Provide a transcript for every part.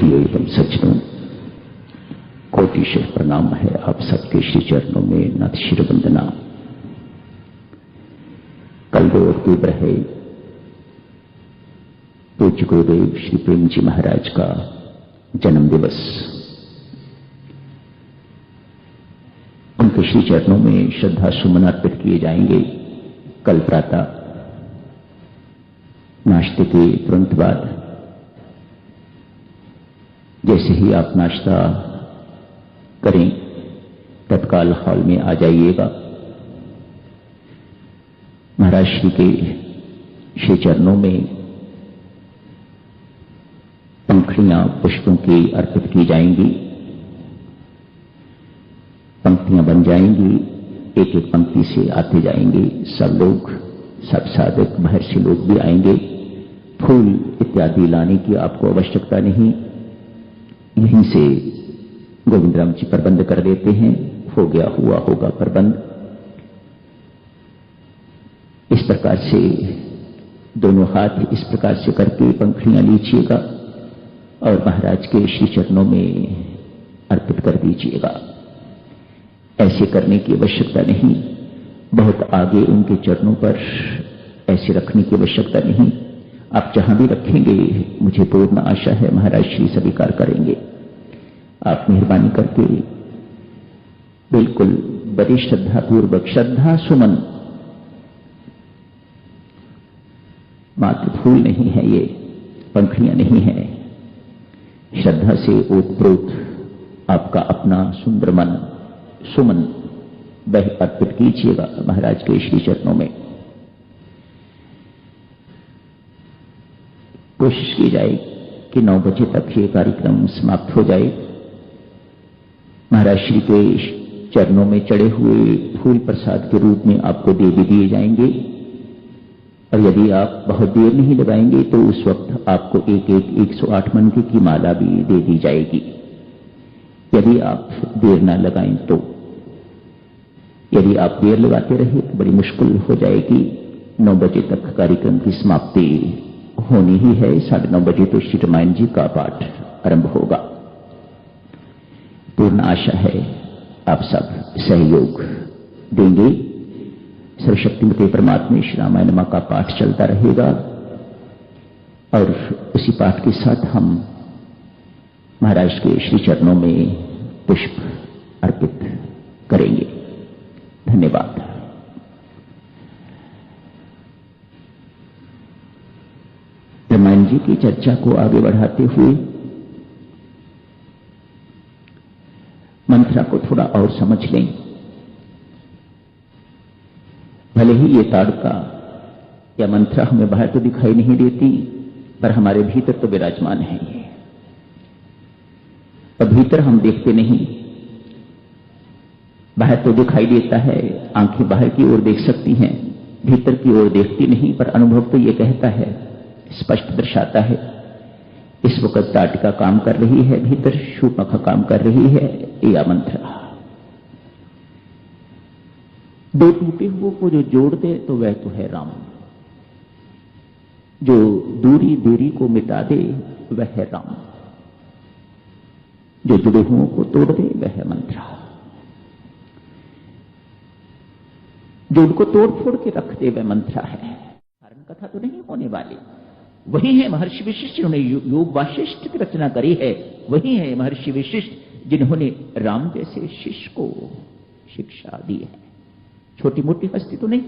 प्रिय एवं सज्जनों, कोटिशः प्रणाम है आप सबके श्री चरणों में नत शिर वंदना। कल 2 अक्टूबर है, पूज्य गुरुदेव श्री प्रेम जी महाराज का जन्म दिवस। उनके श्री चरणों में श्रद्धा सुमन अर्पित किए जाएंगे। कल प्रातः नाश्ते के तुरंत बाद जैसे ही आप नाश्ता करें तत्काल हॉल में आ जाइएगा। महाराज श्री के श्री चरणों में पंखुड़ियां पुष्पों की अर्पित की जाएंगी। पंक्तियां बन जाएंगी, एक एक पंक्ति से आते जाएंगे सब लोग, सब साधक महर्षि लोग भी आएंगे। फूल इत्यादि लाने की आपको आवश्यकता नहीं, यहीं से गोविंद राम जी प्रबंध कर देते हैं। हो गया हुआ होगा प्रबंध। इस प्रकार से दोनों हाथ इस प्रकार से करके पंखुड़ियां लीजिएगा और महाराज के श्री चरणों में अर्पित कर दीजिएगा। ऐसे करने की आवश्यकता नहीं, बहुत आगे उनके चरणों पर ऐसे रखने की आवश्यकता नहीं। आप जहां भी रखेंगे मुझे पूर्ण आशा है महाराज श्री स्वीकार करेंगे। आप मेहरबानी करके बिल्कुल बड़ी श्रद्धा पूर्वक, श्रद्धा सुमन, मात्र फूल नहीं है ये, पंखुड़ियां नहीं है, श्रद्धा से ओतप्रोत आपका अपना सुंदर मन सुमन वह अर्पित कीजिएगा महाराज के श्री चरणों में। कोशिश की जाए कि 9 बजे तक ये कार्यक्रम समाप्त हो जाए। महाराज श्री के चरणों में चढ़े हुए फूल प्रसाद के रूप में आपको दे भी दिए जाएंगे, और यदि आप बहुत देर नहीं लगाएंगे तो उस वक्त आपको 108 मनके की माला भी दे दी जाएगी। यदि आप देर ना लगाएं तो, यदि आप देर लगाते रहे तो बड़ी मुश्किल हो जाएगी। 9 बजे तक कार्यक्रम की समाप्ति होनी ही है। 9:30 बजे तो श्री रामायण जी का पाठ आरंभ होगा। पूर्ण आशा है आप सब सहयोग देंगे। सर्वशक्तिमते परमात्मा श्री रामायण मां का पाठ चलता रहेगा और उसी पाठ के साथ हम महाराज के श्री चरणों में पुष्प अर्पित करेंगे। धन्यवाद। रामायण जी की चर्चा को आगे बढ़ाते हुए मंत्रा को थोड़ा और समझ लें। भले ही ये ताड़का या मंत्रा हमें बाहर तो दिखाई नहीं देती, पर हमारे भीतर तो विराजमान है ये, और भीतर हम देखते नहीं। बाहर तो दिखाई देता है, आंखें बाहर की ओर देख सकती हैं, भीतर की ओर देखती नहीं, पर अनुभव तो ये कहता है, स्पष्ट दर्शाता है। इस वक्त ताटिका काम कर रही है, भीतर शूर्पणखा काम कर रही है, या मंत्रा। 2 टूटे हुए को जो जोड़ दे तो वह तो है राम, जो दूरी देरी को मिटा दे वह है राम, जो जुड़े हुओं को तोड़ दे वह है मंत्रा, जो उनको तोड़ फोड़ के रख दे वह मंत्रा है। कारण कथा तो नहीं होने वाली, वही है महर्षि विशिष्ट जिन्होंने योग वासिष्ठ की रचना करी है। वही है महर्षि विशिष्ट जिन्होंने राम जैसे शिष्य को शिक्षा दी है। छोटी मोटी हस्ती तो नहीं।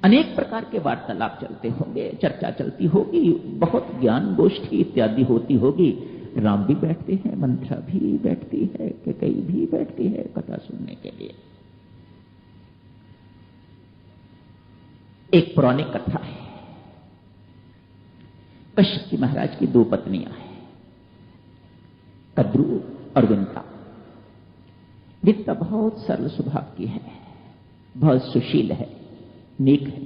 अनेक प्रकार के वार्तालाप चलते होंगे, चर्चा चलती होगी, बहुत ज्ञान गोष्ठी इत्यादि होती होगी। राम भी बैठते हैं, मंत्रा भी बैठती है, कैकेयी भी बैठती है कथा सुनने के लिए। एक पौराणिक कथा है। कश्यप जी महाराज की 2 पत्नियां हैं, कद्रू और विंता। विंता बहुत सरल स्वभाव की है, बहुत सुशील है, नेक है,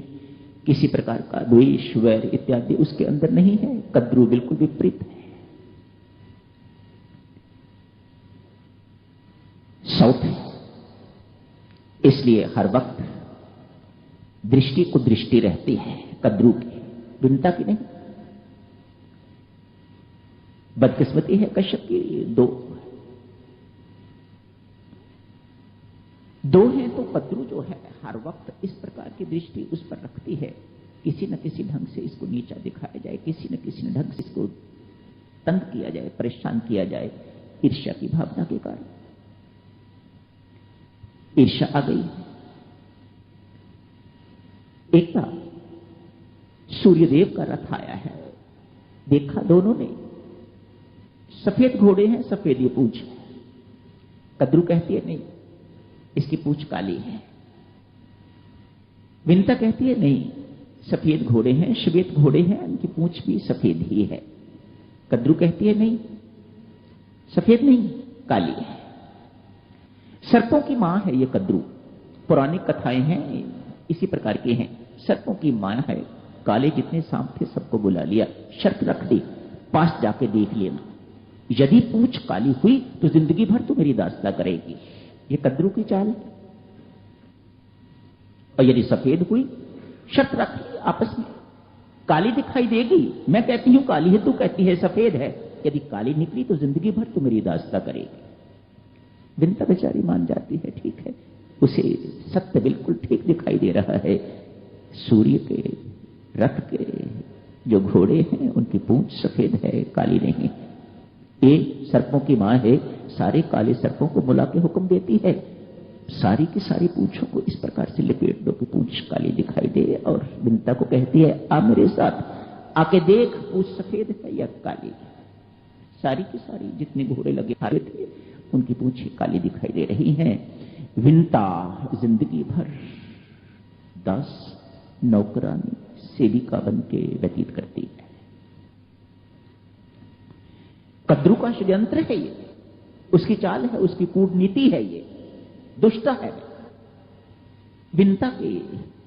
किसी प्रकार का द्वेष वैर इत्यादि उसके अंदर नहीं है। कद्रू बिल्कुल विपरीत है, सौत है, इसलिए हर वक्त दृष्टि को दृष्टि रहती है कद्रू की, विंता की नहीं। बदकिस्मती है कश्यप की, दो हैं तो कद्रू जो है हर वक्त इस प्रकार की दृष्टि उस पर रखती है, किसी न किसी ढंग से इसको नीचा दिखाया जाए, किसी न किसी ढंग से इसको तंग किया जाए, परेशान किया जाए, ईर्ष्या की भावना के कारण। ईर्ष्या आ गई। एक बार सूर्यदेव का रथ आया है, देखा दोनों ने, सफेद घोड़े हैं, सफेद ये पूंछ। कद्रू कहती है नहीं, इसकी पूंछ काली है। विंता कहती है नहीं, सफेद घोड़े हैं, श्वेत घोड़े हैं, उनकी पूंछ भी सफेद ही है। कद्रू कहती है नहीं, सफेद नहीं, काली है। सर्पों की मां है ये कद्रू। पुरानी कथाएं हैं इसी प्रकार की हैं। सर्पों की मां है, काले जितने सांप थे सबको बुला लिया, शर्त रख दी, पास जाके देख लेना, यदि पूंछ काली हुई तो जिंदगी भर तू मेरी दास्ता करेगी। ये कद्रू की चाल है। और यदि सफेद हुई, शर्त रख ली आपस में, काली दिखाई देगी, मैं कहती हूं काली है, तू कहती है सफेद है, यदि काली निकली तो जिंदगी भर तू मेरी दास्ता करेगी। विंता बेचारी मान जाती है, ठीक है, उसे सत्य बिल्कुल ठीक दिखाई दे रहा है। सूर्य के रथ के जो घोड़े हैं उनकी पूंछ सफेद है, काली नहीं। ये सर्पों की मां है, सारे काले सर्पों को बुला के हुक्म देती है, सारी की सारी पूंछों को इस प्रकार से लपेट दो कि पूंछ काली दिखाई दे। और विंता को कहती है आ मेरे साथ, आके देख पूंछ सफेद है या काली। सारी की सारी जितने घोड़े लगे हारे थे उनकी पूंछें काली दिखाई दे रही हैं। विंता जिंदगी भर दास, नौकरानी, सेविका बन के व्यतीत करती है। कद्रू का षड्यंत्र है ये, उसकी चाल है, उसकी कूटनीति है, ये दुष्ट है। विंता के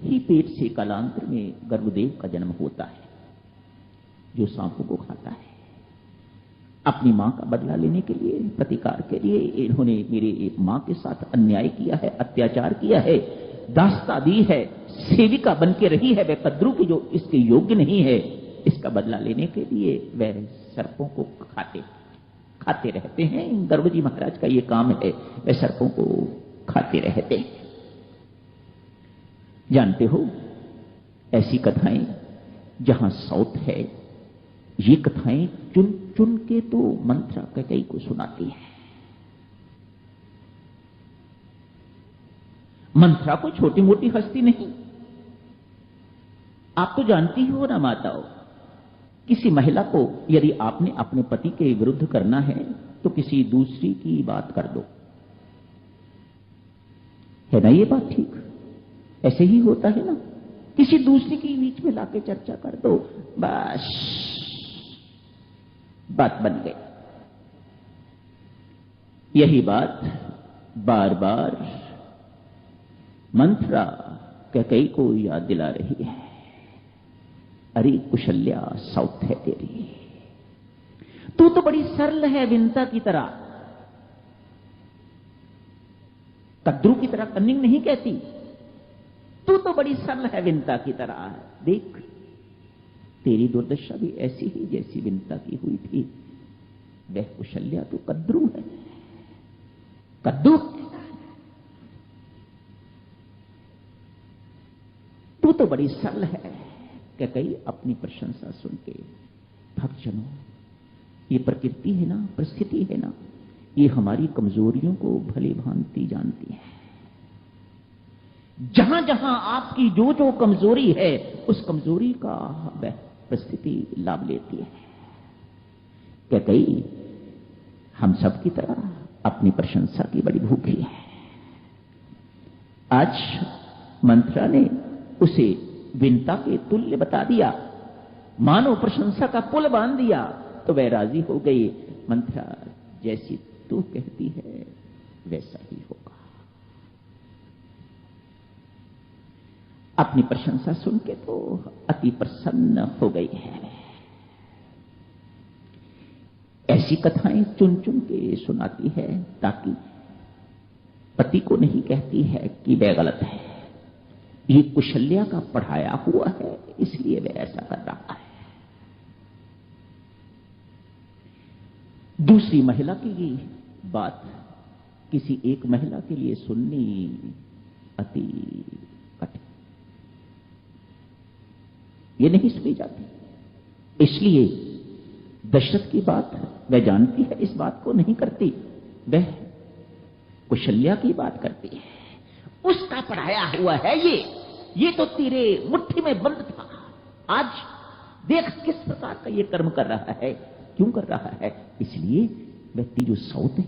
ही पेट से कालांतर में गर्भदेव का जन्म होता है, जो सांपों को खाता है। अपनी मां का बदला लेने के लिए, प्रतिकार के लिए इन्होंने मेरे मां के साथ अन्याय किया है, अत्याचार किया है, दास्ता दी है, सेविका बन के रही है वह कद्रू की जो इसके योग्य नहीं है। इसका बदला लेने के लिए वह सर्पों को खाते रहते हैं। गर्भजी महाराज का ये काम है, वह सर्पों को खाते रहते हैं। जानते हो ऐसी कथाएं जहां साउथ है, ये कथाएं चुन चुन के तो मंत्रा कैकेयी को सुनाती है। मंत्रा को छोटी मोटी हस्ती नहीं, आप तो जानती हो ना माताओं, किसी महिला को यदि आपने अपने पति के विरुद्ध करना है तो किसी दूसरी की बात कर दो, है ना ये बात ठीक? ऐसे ही होता है ना, किसी दूसरी की बीच में लाके चर्चा कर दो, बस बात बन गई। यही बात बार बार मंत्रा कैकेयी को याद दिला रही है। अरे कुशल्या, साउथ है तेरी, तू तो बड़ी सरल है विंता की तरह, कद्रू की तरह कन्निंग नहीं कहती, तू तो बड़ी सरल है विंता की तरह। देख तेरी दुर्दशा भी ऐसी ही जैसी विंता की हुई थी। वह कुशल्या तो कद्रू है, कद्दू, तू तो बड़ी सरल है। कैकेयी अपनी प्रशंसा सुन के, भक्तजनों, ये प्रकृति है ना, परिस्थिति है ना, ये हमारी कमजोरियों को भली भांति जानती है। जहां जहां आपकी जो जो कमजोरी है उस कमजोरी का वह परिस्थिति लाभ लेती है। कैकेयी हम सब की तरह अपनी प्रशंसा की बड़ी भूखी है। आज मंत्रा ने उसे विंता के तुल्य बता दिया, मानो प्रशंसा का पुल बांध दिया, तो वह राजी हो गई। मंत्रा जैसी तू कहती है वैसा ही होगा। अपनी प्रशंसा सुन के तो अति प्रसन्न हो गई है। ऐसी कथाएं चुन चुन के सुनाती है ताकि पति को नहीं कहती है कि वह गलत है, ये कुशल्या का पढ़ाया हुआ है इसलिए वह ऐसा कर रहा है। दूसरी महिला की बात किसी एक महिला के लिए सुननी अति कठिन, ये नहीं सुनी जाती। इसलिए दशरथ की बात वह जानती है, इस बात को नहीं करती, वह कौशल्या की बात करती है। उसका पढ़ाया हुआ है ये तो तेरे मुट्ठी में बंद था, आज देख किस प्रकार का ये कर्म कर रहा है, क्यों कर रहा है। इसलिए वह जो सौत है